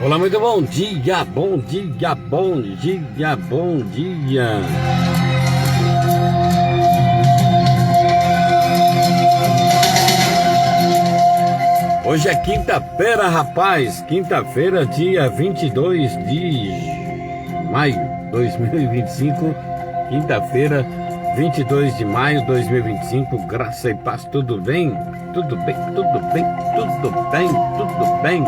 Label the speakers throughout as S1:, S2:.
S1: Olá, muito bom dia, bom dia, bom dia, bom dia. Hoje é quinta-feira, rapaz, quinta-feira, dia 22 de maio de 2025, quinta-feira, 22 de maio de 2025, graça e paz, tudo bem? Tudo bem, tudo bem, tudo bem, tudo bem.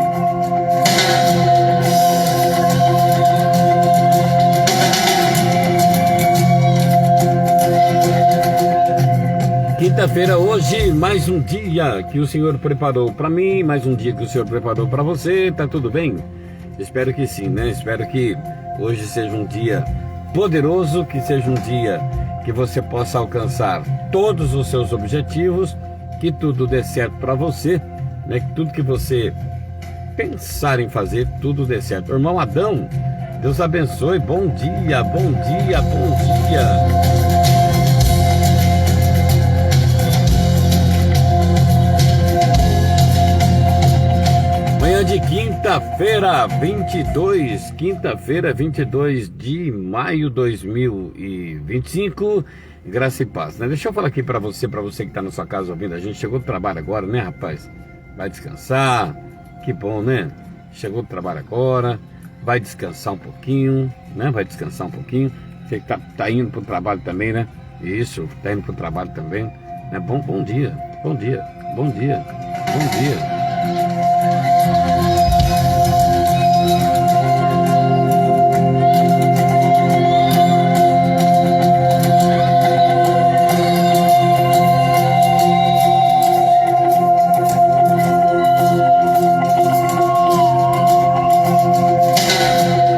S1: Quinta-feira hoje, mais um dia que o Senhor preparou para mim, mais um dia que o Senhor preparou para você, tá tudo bem? Espero que sim, né? Espero que hoje seja um dia poderoso, que seja um dia que você possa alcançar todos os seus objetivos, que tudo dê certo para você, né? Que tudo que você pensar em fazer, tudo dê certo. Irmão Adão, Deus abençoe, bom dia, bom dia, bom dia. Manhã de quinta-feira, 22 de maio de 2025, graça e paz, né? Deixa eu falar aqui para você que está na sua casa ouvindo a gente, chegou do trabalho agora, né, rapaz? Vai descansar, que bom, né? Chegou do trabalho agora, vai descansar um pouquinho, né? Vai descansar um pouquinho, você que tá indo pro trabalho também, né? Isso, tá indo pro trabalho também, né? Bom dia, bom dia, bom dia, bom dia.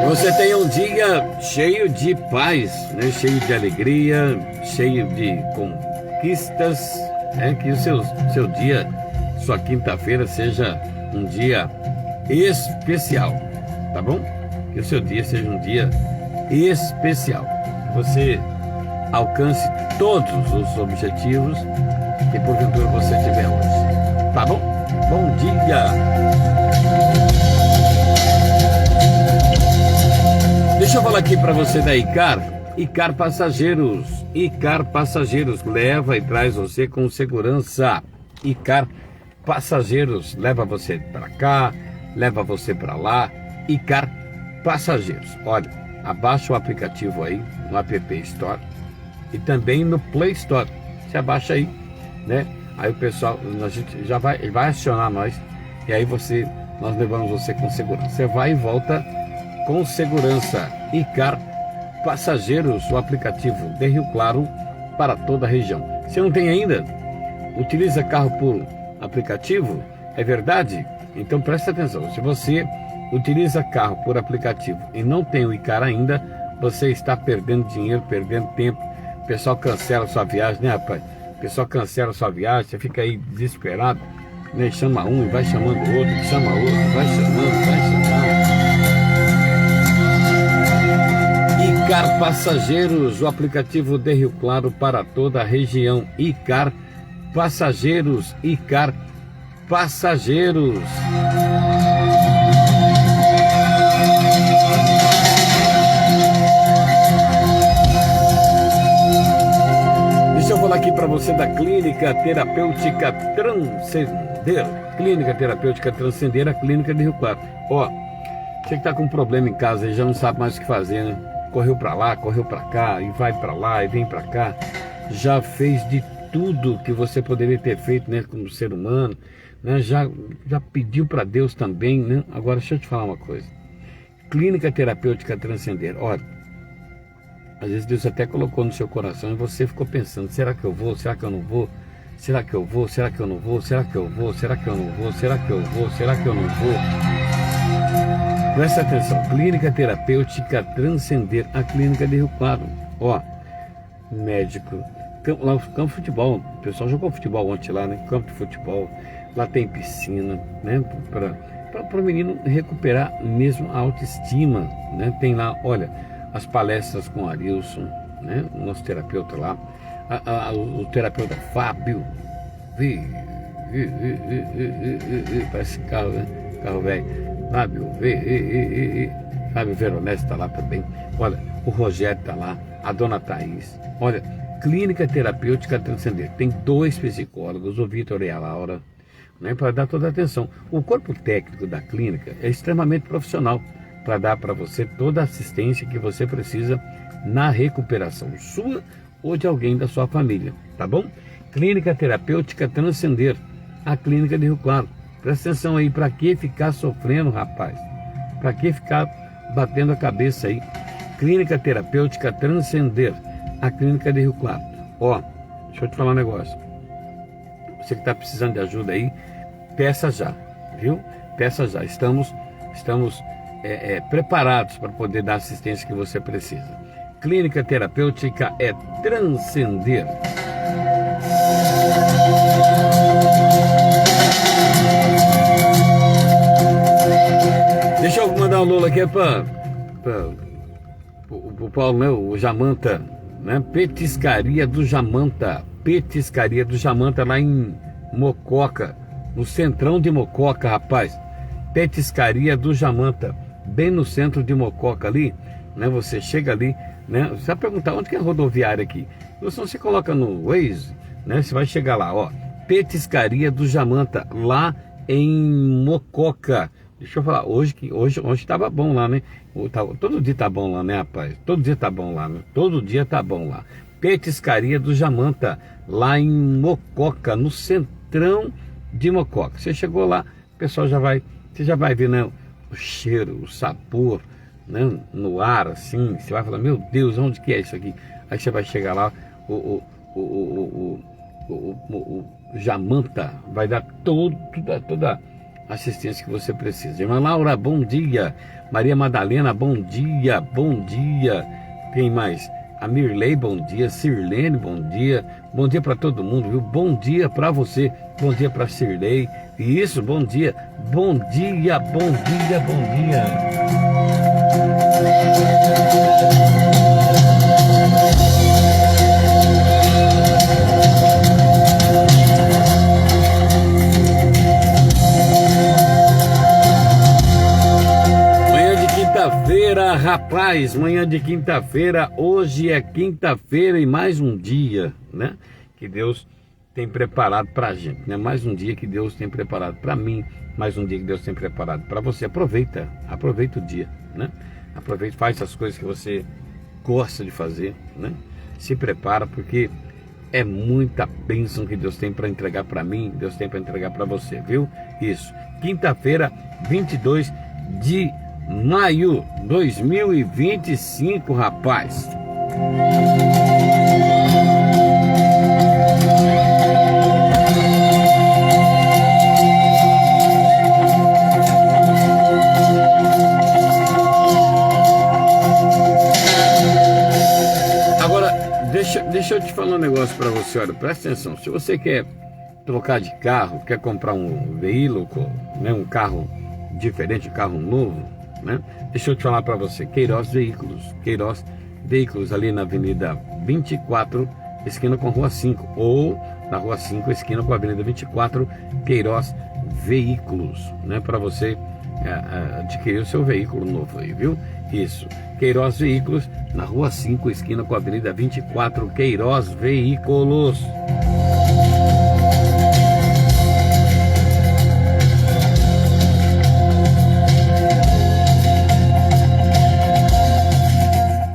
S1: Você tem um dia cheio de paz, né? Cheio de alegria, cheio de conquistas, né? Que o seu dia, sua quinta-feira seja um dia especial, tá bom? Que o seu dia seja um dia especial, que você alcance todos os objetivos que porventura você tiver hoje, tá bom? Bom dia! Deixa eu falar aqui para você da Icar Passageiros. Icar Passageiros leva e traz você com segurança. Icar Passageiros leva você para cá, leva você para lá. Icar Passageiros. Olha, abaixa o aplicativo aí no App Store e também no Play Store. Você abaixa aí, né? Aí o pessoal, a gente já vai acionar nós e aí nós levamos você com segurança. Você vai e volta com segurança. Icar Passageiros, o aplicativo de Rio Claro para toda a região. Se não tem ainda, utiliza carro por aplicativo, é verdade? Então presta atenção, se você utiliza carro por aplicativo e não tem o Icar ainda, você está perdendo dinheiro, perdendo tempo. O pessoal cancela sua viagem, né, rapaz? O pessoal cancela sua viagem, você fica aí desesperado, né? Chama um e vai chamando outro, chama outro, vai chamando. Icar Passageiros, o aplicativo de Rio Claro para toda a região. Icar Passageiros, Icar Passageiros. Deixa eu falar aqui para você da Clínica Terapêutica Transcender. Clínica Terapêutica Transcender, a clínica de Rio Claro. Ó, você que está com um problema em casa e já não sabe mais o que fazer, né? Correu para lá, correu para cá, e vai para lá, e vem para cá. Já fez de tudo que você poderia ter feito, né, como ser humano, né? Já pediu para Deus também, né? Agora, deixa eu te falar uma coisa. Clínica Terapêutica Transcender. Olha, às vezes Deus até colocou no seu coração e você ficou pensando, será que eu vou? Será que eu não vou? Será que eu vou? Será que eu não vou? Será que eu vou? Será que eu não vou? Será que eu vou? Será que eu não vou? Presta atenção, Clínica Terapêutica Transcender, a clínica de Rio Claro. Ó, médico, lá campo de futebol, o pessoal jogou futebol ontem lá, né? Campo de futebol, lá tem piscina, né? Para o menino recuperar mesmo a autoestima, né? Tem lá, olha, as palestras com Arilson, né? O nosso terapeuta lá, o terapeuta Fábio, parece carro, né? Carro velho. sabe? Sabe, o Veronese está lá também. Olha, o Rogério está lá, a dona Thaís. Olha, Clínica Terapêutica Transcender. Tem 2 psicólogos, o Vitor e a Laura, né, para dar toda a atenção. O corpo técnico da clínica é extremamente profissional para dar para você toda a assistência que você precisa na recuperação sua ou de alguém da sua família, tá bom? Clínica Terapêutica Transcender, a clínica de Rio Claro. Presta atenção aí, para que ficar sofrendo, rapaz? Para que ficar batendo a cabeça aí? Clínica Terapêutica Transcender, a clínica de Rio Claro. Ó, deixa eu te falar um negócio. Você que está precisando de ajuda aí, peça já, viu? Peça já. Estamos preparados para poder dar a assistência que você precisa. Clínica Terapêutica é Transcender. Deixa eu mandar um Lula aqui para o Paulo, né? O Jamanta, né? Petiscaria do Jamanta. Petiscaria do Jamanta lá em Mococa, no centrão de Mococa, rapaz. Petiscaria do Jamanta, bem no centro de Mococa ali, né? Você chega ali, né? Você vai perguntar onde que é a rodoviária aqui. Você coloca no Waze, né? Você vai chegar lá, ó. Petiscaria do Jamanta, lá em Mococa. Deixa eu falar, hoje tava bom lá, né? Todo dia tá bom lá, né, rapaz? Todo dia tá bom lá, né? Todo dia tá bom lá. Petiscaria do Jamanta, lá em Mococa, no centrão de Mococa. Você chegou lá, o pessoal você já vai ver, né, o cheiro, o sabor, né, no ar, assim. Você vai falar, meu Deus, onde que é isso aqui? Aí você vai chegar lá, o Jamanta vai dar toda a assistência que você precisa. Irmã Laura, bom dia. Maria Madalena, bom dia. Bom dia. Quem mais? A Mirley, bom dia. Sirlene, bom dia. Bom dia para todo mundo, viu? Bom dia para você. Bom dia para Sirley. Isso, bom dia. Bom dia, bom dia, bom dia. Rapaz, manhã de quinta-feira, hoje é quinta-feira e mais um dia, né, que Deus tem preparado pra gente, né, mais um dia que Deus tem preparado pra mim, mais um dia que Deus tem preparado pra você. Aproveita o dia, né, aproveita, faz as coisas que você gosta de fazer, né, se prepara, porque é muita bênção que Deus tem para entregar pra mim, Deus tem para entregar pra você, viu? Isso, quinta-feira, 22 de maio 2025, rapaz. Agora, deixa eu te falar um negócio para você, olha, presta atenção. Se você quer trocar de carro, quer comprar um veículo, né, um carro diferente, um carro novo, né? Deixa eu te falar para você, Queiroz Veículos, ali na Avenida 24, esquina com a Rua 5, ou na Rua 5, esquina com a Avenida 24, Queiroz Veículos, né? Para você adquirir o seu veículo novo aí, viu? Isso, Queiroz Veículos, na Rua 5, esquina com a Avenida 24, Queiroz Veículos.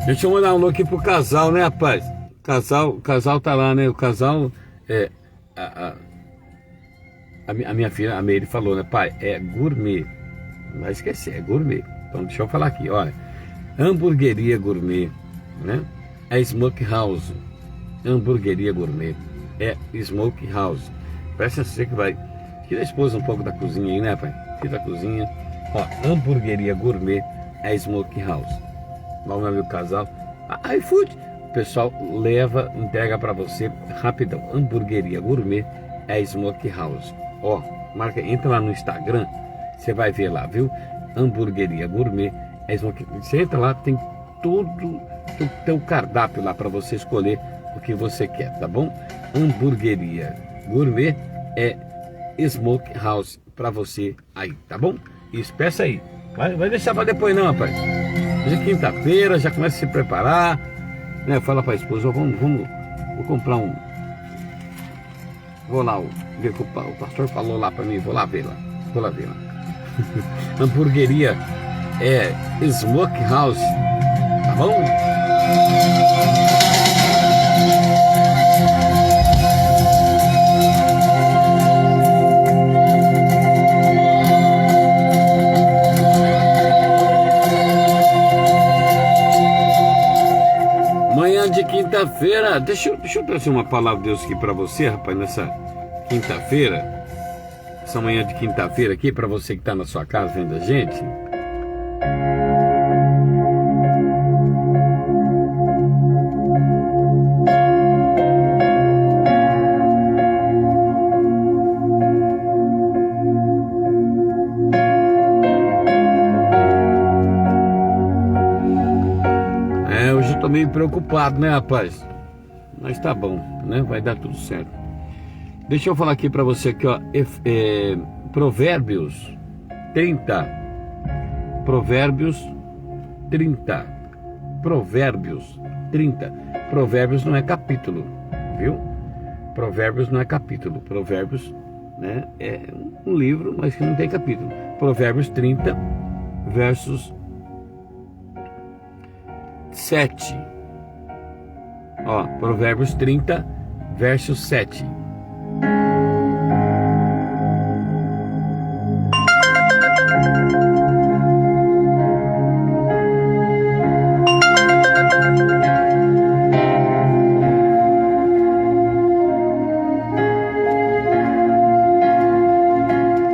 S1: Deixa eu mandar um alô aqui pro casal, né, rapaz? O casal tá lá, né? O casal a minha filha, a Meire, falou, né, pai? É gourmet. Não vai esquecer, é gourmet. Então deixa eu falar aqui, olha. Hamburgueria gourmet, né? É smokehouse. Hamburgueria gourmet. É smokehouse. Presta atenção que vai. Tira a esposa um pouco da cozinha aí, né, pai? Tira da cozinha. Ó, hamburgueria gourmet é smokehouse. Vamos ver o casal. iFood, o pessoal leva, entrega para você rapidão. Hamburgueria gourmet é Smokehouse. Ó, marca, entra lá no Instagram, você vai ver lá, viu? Hamburgueria gourmet é Smokehouse. Você entra lá, tem todo o cardápio lá para você escolher o que você quer, tá bom? Hamburgueria gourmet é Smokehouse para você aí, tá bom? Isso, peça aí. Vai deixar para depois não, rapaz. Hoje é quinta-feira, já começa a se preparar, né? Fala para a esposa, vou comprar um. Vou lá ver o que o pastor falou lá para mim, vou lá ver lá. Hamburgueria Smokehouse, tá bom? Manhã de quinta-feira, deixa eu trazer uma palavra de Deus aqui para você, rapaz, nessa quinta-feira. Essa manhã de quinta-feira aqui, para você que está na sua casa vendo a gente. Hoje eu tô meio preocupado, né, rapaz? Mas tá bom, né? Vai dar tudo certo. Deixa eu falar aqui para você aqui, ó, Provérbios 30. Provérbios 30. Provérbios não é capítulo, viu? Provérbios não é capítulo. Provérbios, né, é um livro, mas que não tem capítulo. Provérbios 30, versos 7. Ó, Provérbios 30, verso 7.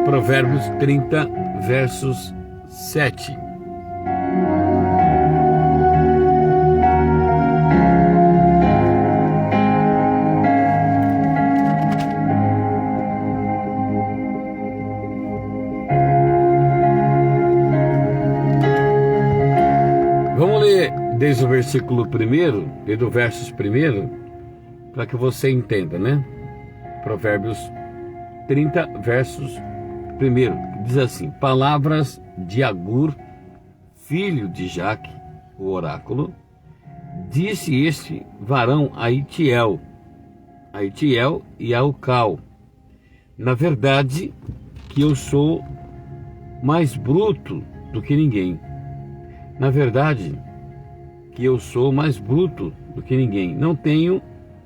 S1: Provérbios 30, versos 7. Vamos ler desde o versículo 1, desde o versos 1, para que você entenda, né? Provérbios 30, versos 1, diz assim: palavras de Agur, filho de Jaque, o oráculo, disse este varão a Itiel e a Ucal: na verdade que eu sou mais bruto do que ninguém. Na verdade que eu sou mais bruto do que ninguém. Não tenho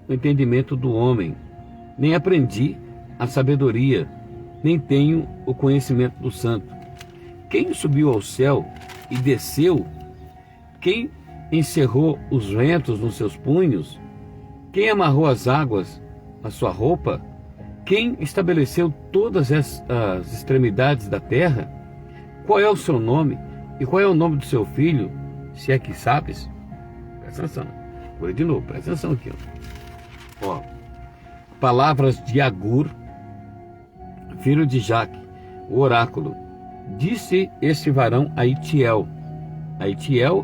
S1: o entendimento do homem, nem aprendi a sabedoria, nem tenho o conhecimento do santo. Quem subiu ao céu e desceu? Quem encerrou os ventos nos seus punhos? Quem amarrou as águas na sua roupa? Quem estabeleceu todas as extremidades da terra? Qual é o seu nome? E qual é o nome do seu filho, se é que sabes? Presta atenção. Vou ler de novo, presta atenção aqui. Ó. Palavras de Agur, filho de Jaque, o oráculo. Disse este varão a Itiel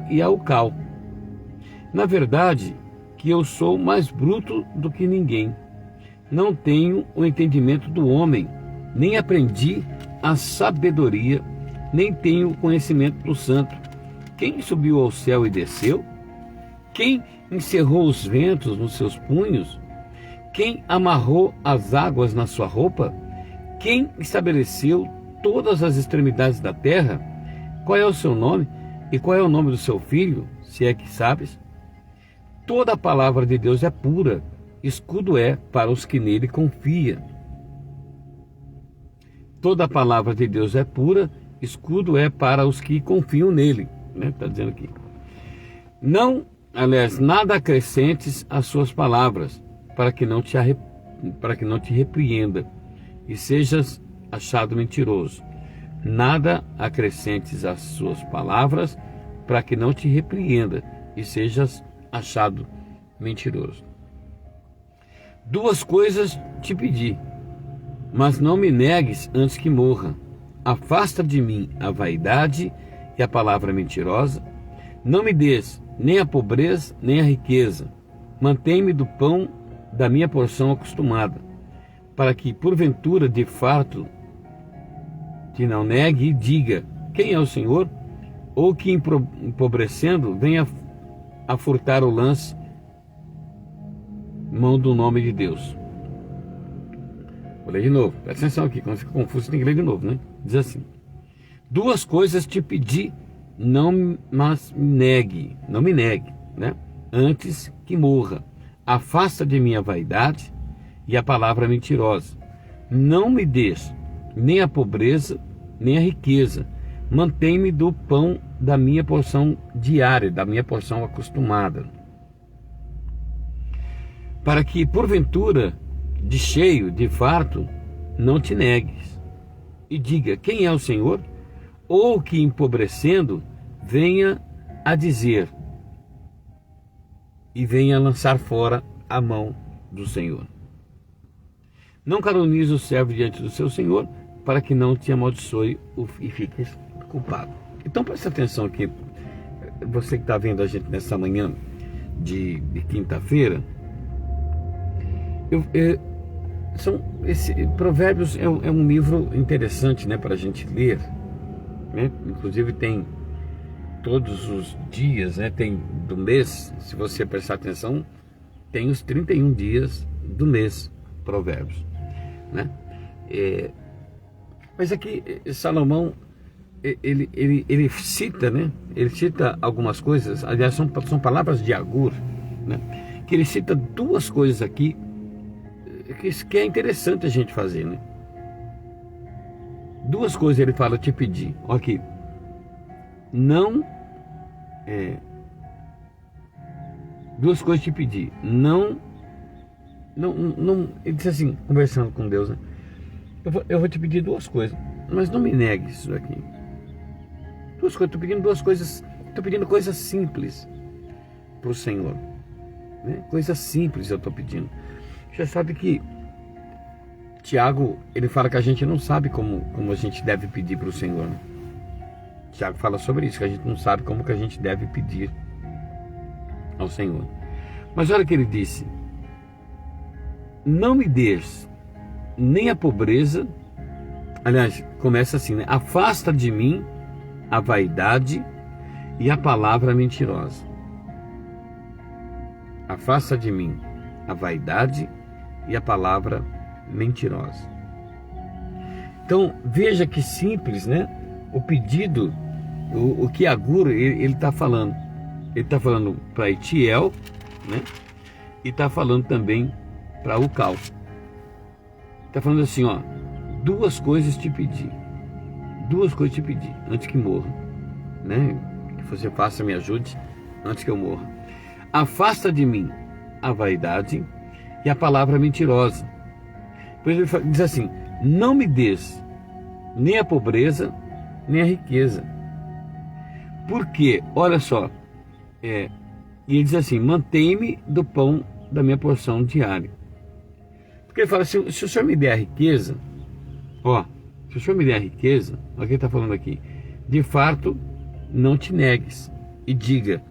S1: e a Ucal: na verdade que eu sou mais bruto do que ninguém. Não tenho o entendimento do homem, nem aprendi a sabedoria, nem tenho o conhecimento do santo. Quem subiu ao céu e desceu? Quem encerrou os ventos nos seus punhos? Quem amarrou as águas na sua roupa? Quem estabeleceu todas as extremidades da terra? Qual é o seu nome? E qual é o nome do seu filho, se é que sabes? Toda a palavra de Deus é pura, escudo é para os que nele confiam. Toda a palavra de Deus é pura, escudo é para os que confiam nele, né? Está dizendo aqui. Nada acrescentes às suas palavras, para que não te repreenda e sejas achado mentiroso. Nada acrescentes às suas palavras, para que não te repreenda e sejas achado mentiroso. Duas coisas te pedi, mas não me negues antes que morra. Afasta de mim a vaidade e a palavra mentirosa. Não me des nem a pobreza nem a riqueza. Mantém-me do pão da minha porção acostumada, para que porventura de fato que não negue e diga: quem é o Senhor? Ou que empobrecendo venha a furtar o lance, mão do nome de Deus. Vou ler de novo, presta atenção aqui, quando fica confuso tem que ler de novo, né? Diz assim: duas coisas te pedi, não me negue, né? Antes que morra. Afasta de mim a vaidade e a palavra mentirosa. Não me des nem a pobreza, nem a riqueza. Mantém-me do pão da minha porção diária, da minha porção acostumada. Para que, porventura, de cheio, de farto, não te negues. E diga: quem é o Senhor? Ou que, empobrecendo, venha a dizer e venha a lançar fora a mão do Senhor. Não calunize o servo diante do seu Senhor, para que não te amaldiçoe e fiques culpado. Então preste atenção aqui, você que está vendo a gente nessa manhã de quinta-feira. Provérbios é um livro interessante, né, para a gente ler, né? Inclusive tem todos os dias, né, tem do mês, se você prestar atenção, tem os 31 dias do mês, Provérbios, né? Mas aqui Salomão ele cita, né? Ele cita algumas coisas, aliás são palavras de Agur, né? Que ele cita duas coisas aqui que é interessante a gente fazer, né? Duas coisas ele fala: te pedir, olha aqui, duas coisas te pedir, não, ele disse assim, conversando com Deus, né? Eu vou te pedir duas coisas, mas não me negue isso aqui. Duas coisas, estou pedindo duas coisas, estou pedindo coisas simples para o Senhor, né? Coisas simples eu estou pedindo. Você sabe que Tiago, ele fala que a gente não sabe como a gente deve pedir para o Senhor, né? Tiago fala sobre isso, que a gente não sabe como que a gente deve pedir ao Senhor. Mas olha o que ele disse: não me des nem a pobreza, aliás, começa assim, né? Afasta de mim a vaidade e a palavra mentirosa. Afasta de mim a vaidade e a palavra mentirosa. Então veja que simples, né? O pedido, o que Agur ele está falando. Ele está falando para Itiel, né? E está falando também para Ucal. Está falando assim, ó: duas coisas te pedi, antes que morra, né? Que você faça, me ajude antes que eu morra. Afasta de mim a vaidade e a palavra mentirosa. Pois ele diz assim: não me des nem a pobreza nem a riqueza. Porque, olha só, e ele diz assim: mantém-me do pão da minha porção diária. Porque ele fala: se o Senhor me der a riqueza, se o Senhor me der a riqueza, olha o que ele está falando aqui: de fato não te negues e diga: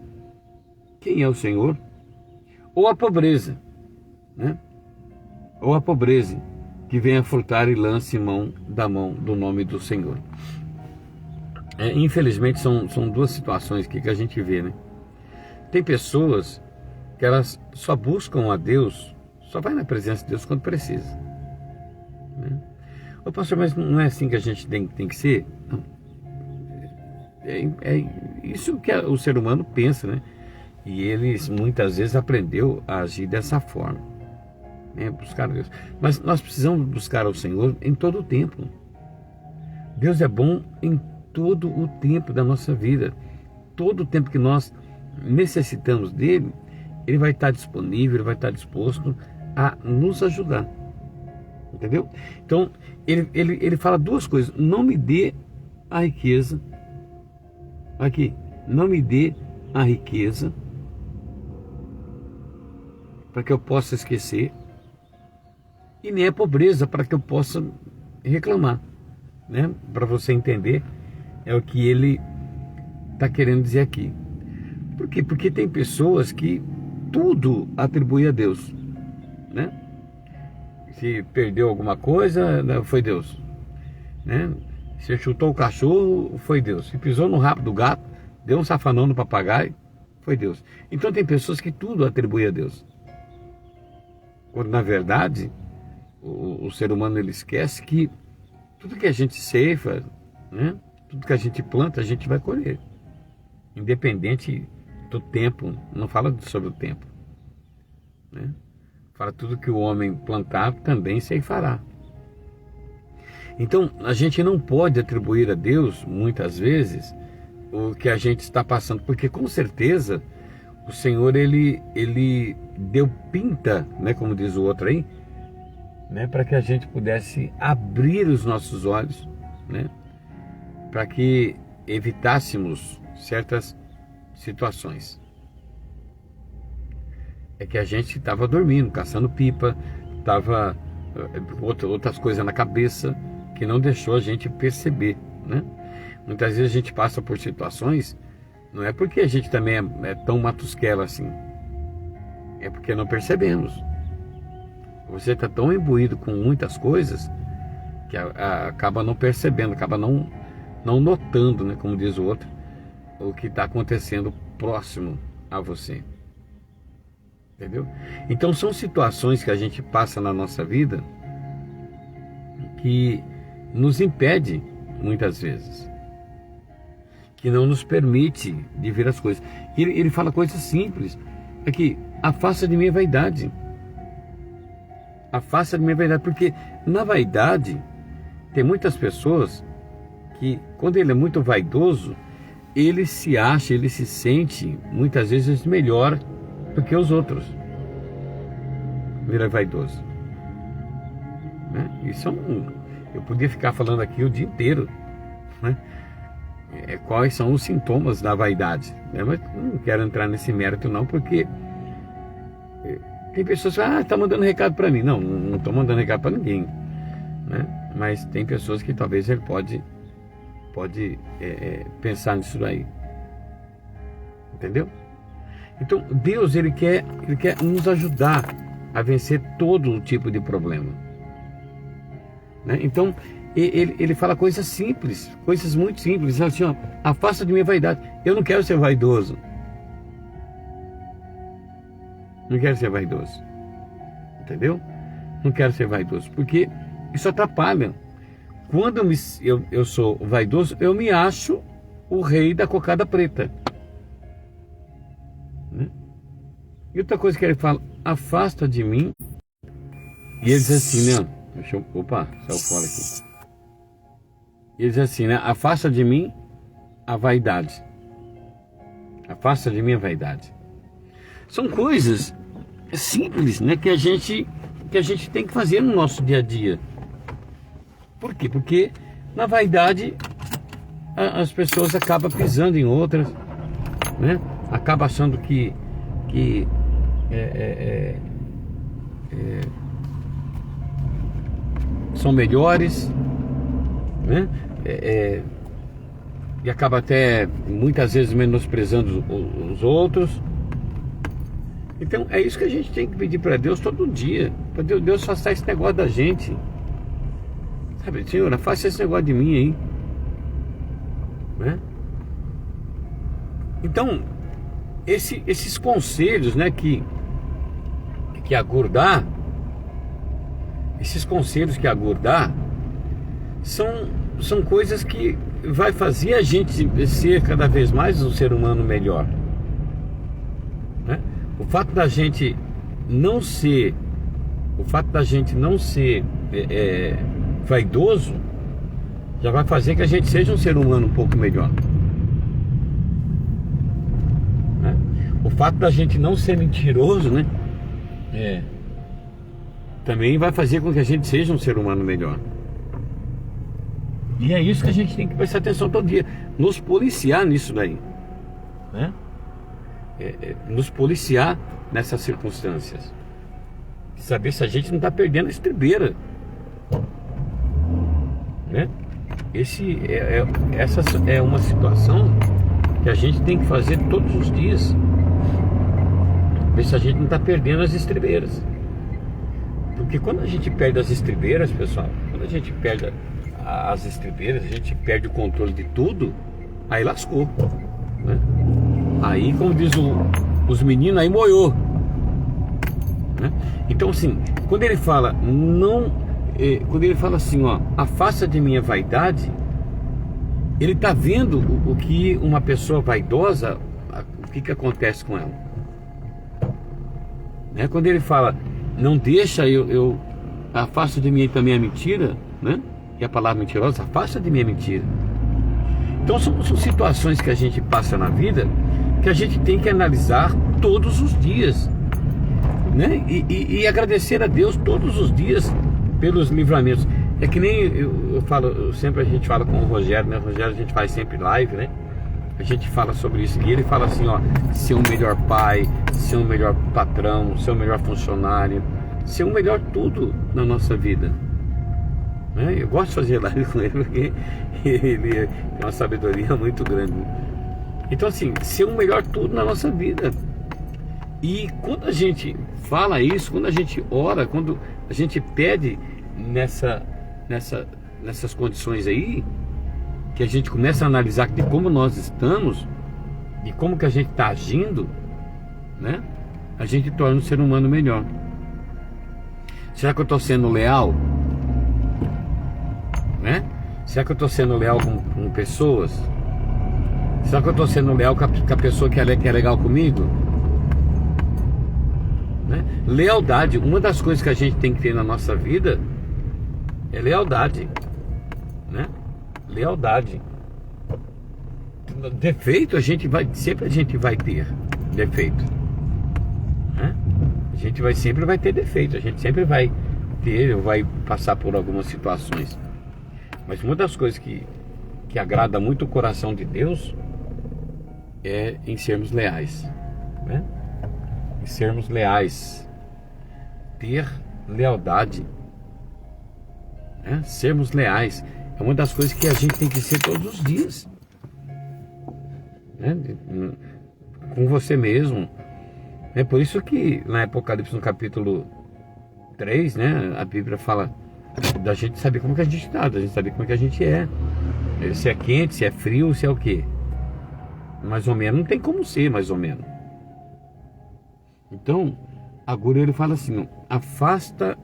S1: quem é o Senhor? Ou a pobreza, né? Ou a pobreza que venha furtar e lance mão do nome do Senhor. Infelizmente são duas situações que a gente vê, né? Tem pessoas que elas só buscam a Deus, só vai na presença de Deus quando precisa, né? Ô pastor, mas não é assim que a gente tem que ser? Não. É isso que o ser humano pensa, né? E eles muitas vezes aprendeu a agir dessa forma, né? Buscar a Deus. Mas nós precisamos buscar ao Senhor em todo o tempo. Deus é bom em todo o tempo da nossa vida. Todo o tempo que nós necessitamos dele, ele vai estar disponível, ele vai estar disposto a nos ajudar. Entendeu? Então, ele fala duas coisas: não me dê a riqueza. Aqui, não me dê a riqueza para que eu possa esquecer, e nem a pobreza para que eu possa reclamar, né? Para você entender, é o que ele está querendo dizer aqui. Por quê? Porque tem pessoas que tudo atribui a Deus, né? Se perdeu alguma coisa, foi Deus, né? Se chutou o cachorro, foi Deus. Se pisou no rabo do gato, deu um safanão no papagaio, foi Deus. Então tem pessoas que tudo atribui a Deus. Quando na verdade, o ser humano ele esquece que tudo que a gente ceifa, né? Tudo que a gente planta, a gente vai colher. Independente do tempo, não fala sobre o tempo, né? Fala tudo que o homem plantar também ceifará. Então a gente não pode atribuir a Deus muitas vezes o que a gente está passando, porque com certeza o Senhor ele deu pinta, né, como diz o outro aí, né, para que a gente pudesse abrir os nossos olhos, né, para que evitássemos certas situações. É que a gente estava dormindo, caçando pipa, estava outras coisas na cabeça que não deixou a gente perceber, né? Muitas vezes a gente passa por situações, não é porque a gente também é tão matusquela assim, é porque não percebemos. Você está tão imbuído com muitas coisas que acaba não percebendo, acaba não notando, né, como diz o outro, o que está acontecendo próximo a você. Entendeu? Então são situações que a gente passa na nossa vida que nos impede muitas vezes, que não nos permite de ver as coisas. Ele fala coisas simples, é que afasta de mim a vaidade. Afasta de mim a vaidade, porque na vaidade tem muitas pessoas que quando ele é muito vaidoso, ele se acha, ele se sente muitas vezes melhor do que os outros. Ele é vaidoso, né? Isso eu podia ficar falando aqui o dia inteiro, né? Quais são os sintomas da vaidade, né? Mas não quero entrar nesse mérito não, porque tem pessoas que falam, está mandando recado para mim. Não estou mandando recado para ninguém, né? Mas tem pessoas que talvez ele pode pensar nisso daí, entendeu? Então Deus ele quer nos ajudar a vencer todo tipo de problema, né? Então ele fala coisas simples, coisas muito simples, assim, ó, afasta de mim a vaidade. Eu não quero ser vaidoso, não quero ser vaidoso, entendeu? Não quero ser vaidoso, porque isso atrapalha. Quando eu sou vaidoso, eu me acho o rei da cocada preta, né? E outra coisa que ele fala, afasta de mim. E ele diz assim, né? Opa, saiu fora aqui. E ele diz assim, né? Afasta de mim a vaidade. Afasta de mim a vaidade. São coisas simples, né? Que a gente tem que fazer no nosso dia a dia. Por quê? Porque na vaidade as pessoas acabam pisando em outras, né? Acaba achando que são melhores, né? E acaba até muitas vezes menosprezando os outros. Então é isso que a gente tem que pedir para Deus todo dia, para Deus afastar esse negócio da gente, sabe? Senhor, afasta esse negócio de mim aí, né? Então esses conselhos, né, que a Gur dá, esses conselhos que a Gur dá são coisas que vai fazer a gente ser cada vez mais um ser humano melhor, né? O fato da gente não ser vaidoso já vai fazer que a gente seja um ser humano um pouco melhor, né? O fato da gente não ser mentiroso, né, também vai fazer com que a gente seja um ser humano melhor. E é isso que a gente tem que prestar atenção todo dia, nos policiar nisso daí, né? Nos policiar nessas circunstâncias, saber se a gente não está perdendo a estribeira, né? Essa é uma situação que a gente tem que fazer todos os dias, ver se a gente não está perdendo as estribeiras. Porque quando a gente perde as estribeiras, pessoal, quando a gente perde as estribeiras, a gente perde o controle de tudo, aí lascou, né? Aí, como diz os meninos, aí moiou, né? Então, assim, quando ele fala quando ele fala assim, ó, afasta de mim a vaidade, ele está vendo o que uma pessoa vaidosa, o que acontece com ela, né? Quando ele fala, não deixa eu afasta de mim também a mentira, né? E a palavra mentirosa, afasta de mim a mentira. Então são situações que a gente passa na vida que a gente tem que analisar todos os dias, né? E agradecer a Deus todos os dias pelos livramentos. É que nem eu falo, sempre a gente fala com o Rogério, né? O Rogério, a gente faz sempre live, né? A gente fala sobre isso e ele fala assim, ó, ser um melhor pai, ser um melhor patrão, ser um melhor funcionário, ser um melhor tudo na nossa vida, né? Eu gosto de fazer live com ele porque ele tem uma sabedoria muito grande. Então, assim, ser um melhor tudo na nossa vida. E quando a gente fala isso, quando a gente ora, quando a gente pede nessas condições aí, que a gente começa a analisar de como nós estamos, de como que a gente está agindo, né? A gente torna um ser humano melhor. Será que eu estou sendo leal? Né? Será que eu estou sendo leal com pessoas? Será que eu estou sendo leal com a pessoa que é legal comigo? Né? Lealdade, uma das coisas que a gente tem que ter na nossa vida é lealdade, né? Lealdade. Defeito sempre a gente vai ter defeito, né? A gente sempre vai ter defeito, a gente sempre vai passar por algumas situações. Mas uma das coisas que agrada muito o coração de Deus é em sermos leais, né? Em sermos leais, ter lealdade, né? Sermos leais é uma das coisas que a gente tem que ser todos os dias, né? Com você mesmo. É por isso que na Apocalipse, no capítulo 3, né, a Bíblia fala da gente saber como que a gente está, da gente saber como que a gente é. Se é quente, se é frio, se é o quê? Mais ou menos, não tem como ser mais ou menos. Então, agora ele fala assim, afasta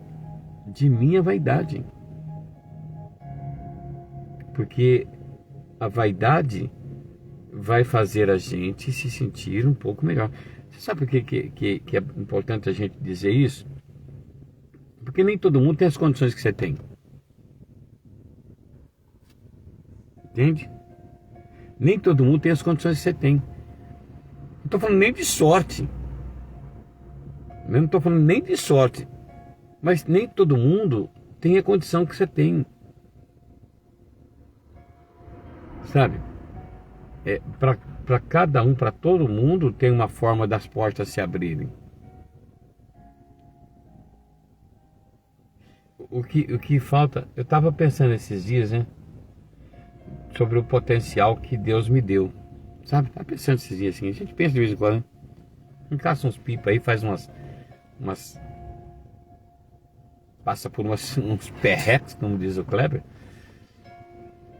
S1: de mim a vaidade. Porque a vaidade vai fazer a gente se sentir um pouco melhor. Você sabe por que é importante a gente dizer isso? Porque nem todo mundo tem as condições que você tem. Entende? Nem todo mundo tem as condições que você tem. Não estou falando nem de sorte. Eu não estou falando nem de sorte. Mas nem todo mundo tem a condição que você tem. Sabe? Para cada um, para todo mundo, tem uma forma das portas se abrirem. O que falta, eu estava pensando esses dias, né? Sobre o potencial que Deus me deu. Sabe? Estava pensando esses dias assim. A gente pensa de vez em quando, né? Encaça uns pipa aí, faz umas passa por uns perretes, como diz o Kleber.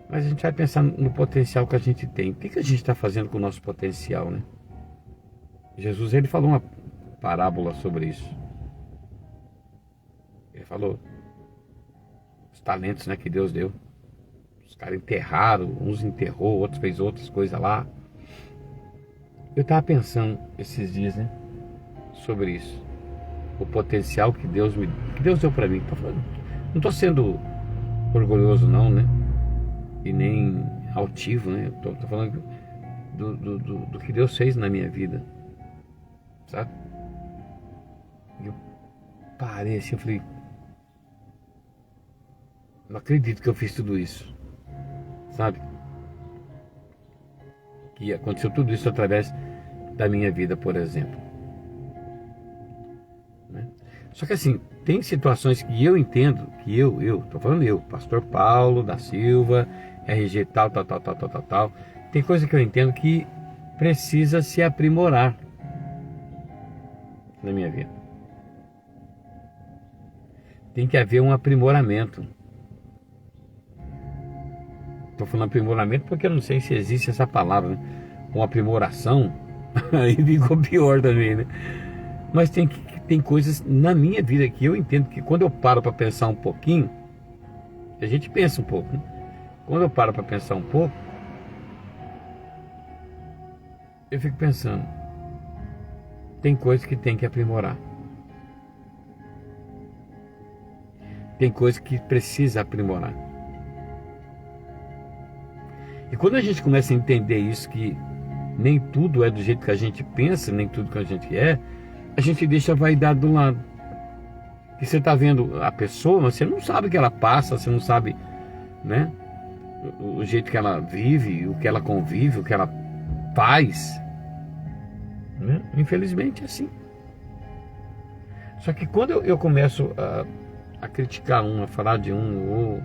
S1: Mas a gente vai pensar no potencial que a gente tem. O que a gente está fazendo com o nosso potencial, né? Jesus, ele falou uma parábola sobre isso. Ele falou os talentos, né, que Deus deu. Os caras enterraram, uns enterrou, outros fez outras coisas lá. Eu estava pensando esses dias, né, sobre isso. O potencial que Deus deu para mim. Não estou sendo orgulhoso não, né? E nem altivo, né? Tô falando do que Deus fez na minha vida, sabe? Eu parei assim, eu falei, não acredito que eu fiz tudo isso, sabe? Que aconteceu tudo isso através da minha vida, por exemplo, né? Só que assim, tem situações que eu entendo, que tô falando pastor Paulo da Silva, RG tal, tem coisa que eu entendo que precisa se aprimorar na minha vida. Tem que haver um aprimoramento. Estou falando aprimoramento porque eu não sei se existe essa palavra, né? Uma aprimoração, aí ficou pior também, né? Mas tem coisas na minha vida que eu entendo que quando eu paro para pensar um pouquinho, a gente pensa um pouco, né? Quando eu paro para pensar um pouco, eu fico pensando, tem coisas que tem que aprimorar. Tem coisas que precisa aprimorar. E quando a gente começa a entender isso, que nem tudo é do jeito que a gente pensa, nem tudo que a gente é, a gente deixa a vaidade do lado. E você está vendo a pessoa, mas você não sabe o que ela passa, você não sabe, né, o jeito que ela vive, o que ela convive, o que ela faz, né? Infelizmente é assim. Só que quando eu começo a criticar um, a falar de um, ou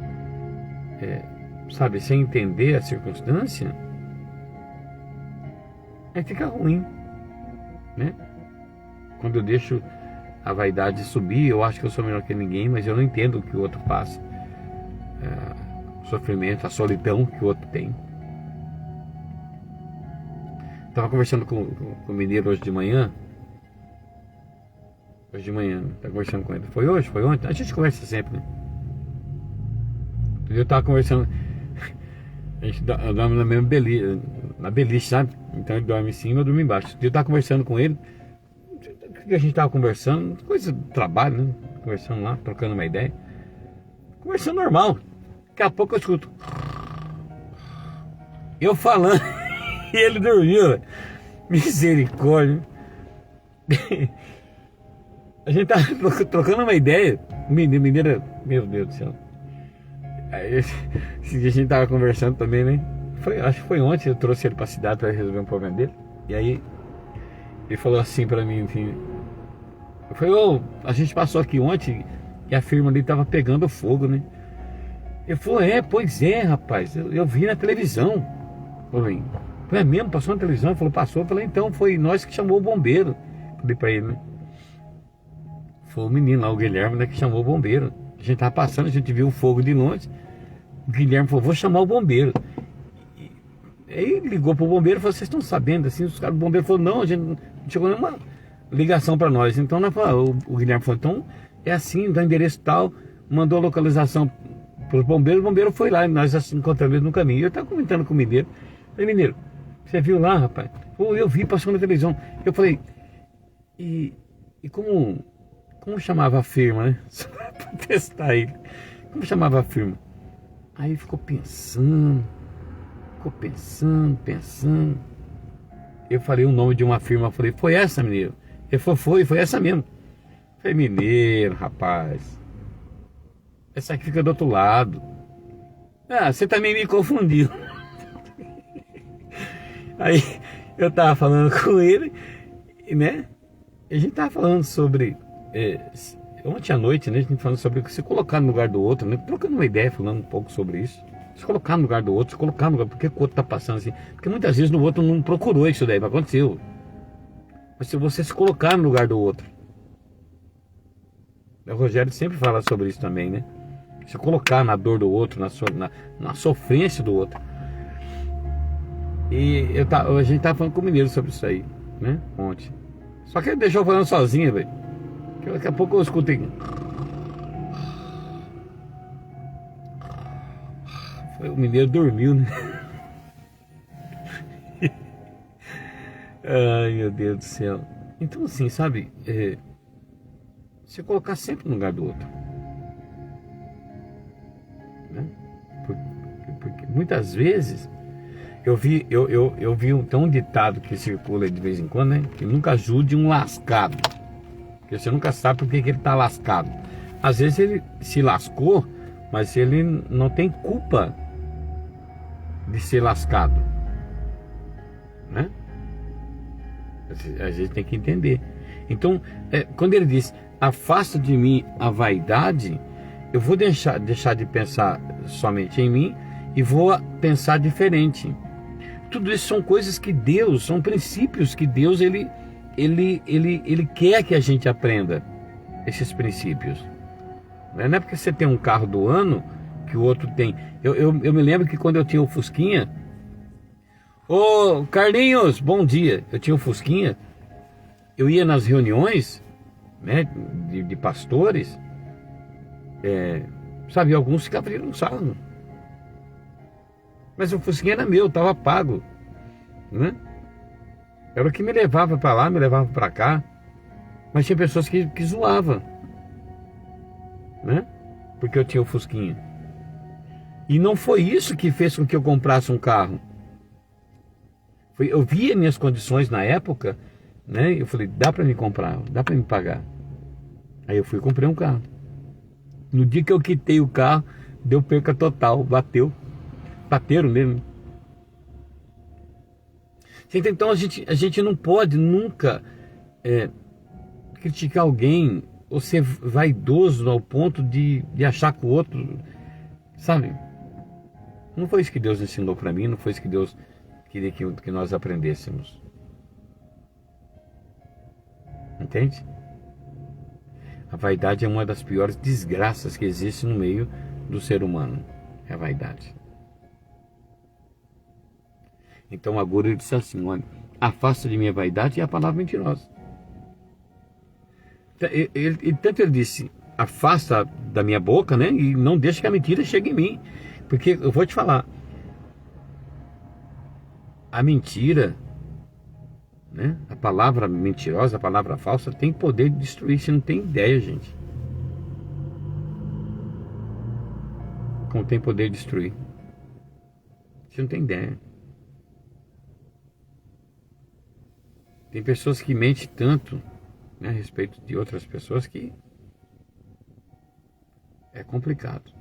S1: sabe, sem entender a circunstância, aí fica ruim, né? Quando eu deixo a vaidade subir, eu acho que eu sou melhor que ninguém, mas eu não entendo o que o outro passa, o sofrimento, a solidão que o outro tem. Estava conversando com o mineiro hoje de manhã, estava conversando com ele. Foi hoje? Foi ontem? A gente conversa sempre, né? Eu estava conversando, a gente dorme na mesma beliche, na beliche, sabe? Então ele dorme em cima, eu durmo embaixo. Eu estava conversando com ele, o que a gente estava conversando? Coisa do trabalho, né? Conversando lá, trocando uma ideia. Conversando normal. Daqui a pouco eu escuto eu falando e ele dormiu, velho. Misericórdia. A gente tá trocando uma ideia. Mineira, meu Deus do céu. Aí, esse dia a gente tava conversando também, né? Acho que foi ontem, eu trouxe ele pra cidade pra resolver um problema dele. E aí ele falou assim pra mim, enfim. Eu falei, a gente passou aqui ontem e a firma ali tava pegando fogo, né? Ele falou, pois é, rapaz, eu vi na televisão. Eu falei, é mesmo? Passou na televisão? Ele falou, passou. Eu falei, então foi nós que chamou o bombeiro. Falei pra ele, né? Foi o menino lá, o Guilherme, né, que chamou o bombeiro. A gente tava passando, a gente viu o fogo de longe. O Guilherme falou, vou chamar o bombeiro. Aí ligou pro bombeiro e falou, vocês estão sabendo assim? Os caras do bombeiro falaram, não, a gente não chegou nenhuma ligação para nós. Então o Guilherme falou, então é assim, dá endereço tal, mandou a localização pros bombeiros, o bombeiro foi lá e nós encontramos ele no caminho. Eu tava comentando com o mineiro, falei, mineiro, você viu lá, rapaz? Eu vi, passou na televisão. Eu falei, e como chamava a firma, né? Só pra testar ele. Como chamava a firma? Aí ficou pensando. Eu falei o nome de uma firma, falei, foi essa, mineiro? Ele falou, foi essa mesmo. Eu falei, mineiro, rapaz. Essa aqui fica do outro lado. Você também me confundiu. Aí eu tava falando com ele, né? A gente tava falando sobre ontem à noite, né? A gente falando sobre se colocar no lugar do outro, né? Trocando uma ideia, falando um pouco sobre isso. Se colocar no lugar do outro, porque o outro tá passando assim. Porque muitas vezes o outro não procurou isso daí, aconteceu. Mas se você se colocar no lugar do outro. O Rogério sempre fala sobre isso também, né? Se colocar na dor do outro, na sofrência do outro. E a gente tava falando com o mineiro sobre isso aí, né? Ontem. Só que ele deixou falando sozinho, velho. Daqui a pouco eu escutei. O mineiro dormiu, né? Ai, meu Deus do céu. Então assim, sabe, se colocar sempre no lugar do outro, né? Porque muitas vezes eu vi tem um ditado que circula de vez em quando, né? Que nunca ajude um lascado, porque você nunca sabe por que ele tá lascado. Às vezes ele se lascou, mas ele não tem culpa de ser lascado, né? A gente tem que entender. Então, quando ele diz, afasta de mim a vaidade, eu vou deixar de pensar somente em mim e vou pensar diferente. Tudo isso são coisas que Deus, são princípios que Deus ele quer que a gente aprenda esses princípios. Não é porque você tem um carro do ano que o outro tem. Eu me lembro que quando eu tinha o Fusquinha, ô Carlinhos, bom dia, eu tinha o Fusquinha, eu ia nas reuniões, né, de pastores, sabe, alguns ficavam tirando sarro, mas o Fusquinha era meu, estava pago, né? Era o que me levava para lá, me levava para cá, mas tinha pessoas que zoavam, né? Porque eu tinha o Fusquinha. E não foi isso que fez com que eu comprasse um carro. Eu via minhas condições na época, né? Eu falei, dá para me comprar, dá para me pagar. Aí eu fui e comprei um carro. No dia que eu quitei o carro, deu perca total, bateram mesmo. Então a gente não pode nunca criticar alguém ou ser vaidoso ao ponto de achar que o outro, sabe? Não foi isso que Deus ensinou para mim, não foi isso que Deus queria que nós aprendêssemos. Entende? A vaidade é uma das piores desgraças que existe no meio do ser humano. É a vaidade. Então agora ele disse assim, olha, afasta de minha vaidade e a palavra mentirosa. Tanto ele disse, afasta da minha boca, né? E não deixe que a mentira chegue em mim. Porque eu vou te falar, a mentira, né? A palavra mentirosa, a palavra falsa tem poder de destruir. Você não tem ideia, gente. Como tem poder de destruir. Você não tem ideia. Tem pessoas que mentem tanto, né, a respeito de outras pessoas que é complicado.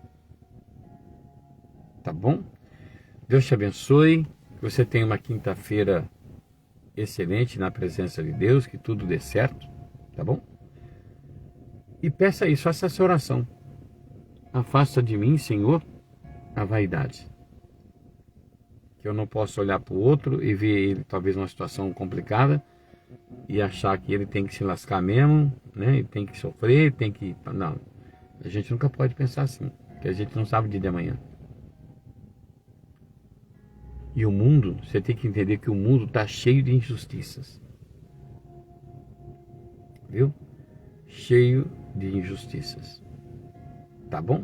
S1: Tá bom? Deus te abençoe. Que você tenha uma quinta-feira excelente na presença de Deus. Que tudo dê certo. Tá bom? E peça isso, faça essa oração. Afasta de mim, Senhor, a vaidade. Que eu não possa olhar para o outro e ver ele talvez numa situação complicada e achar que ele tem que se lascar mesmo, né? Ele tem que sofrer, tem que... Não, a gente nunca pode pensar assim, porque a gente não sabe o dia de amanhã. E o mundo, você tem que entender que o mundo está cheio de injustiças. Viu? Cheio de injustiças. Tá bom?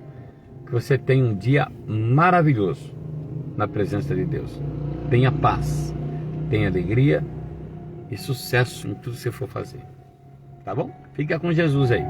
S1: Que você tenha um dia maravilhoso na presença de Deus. Tenha paz, tenha alegria e sucesso em tudo que você for fazer. Tá bom? Fica com Jesus aí.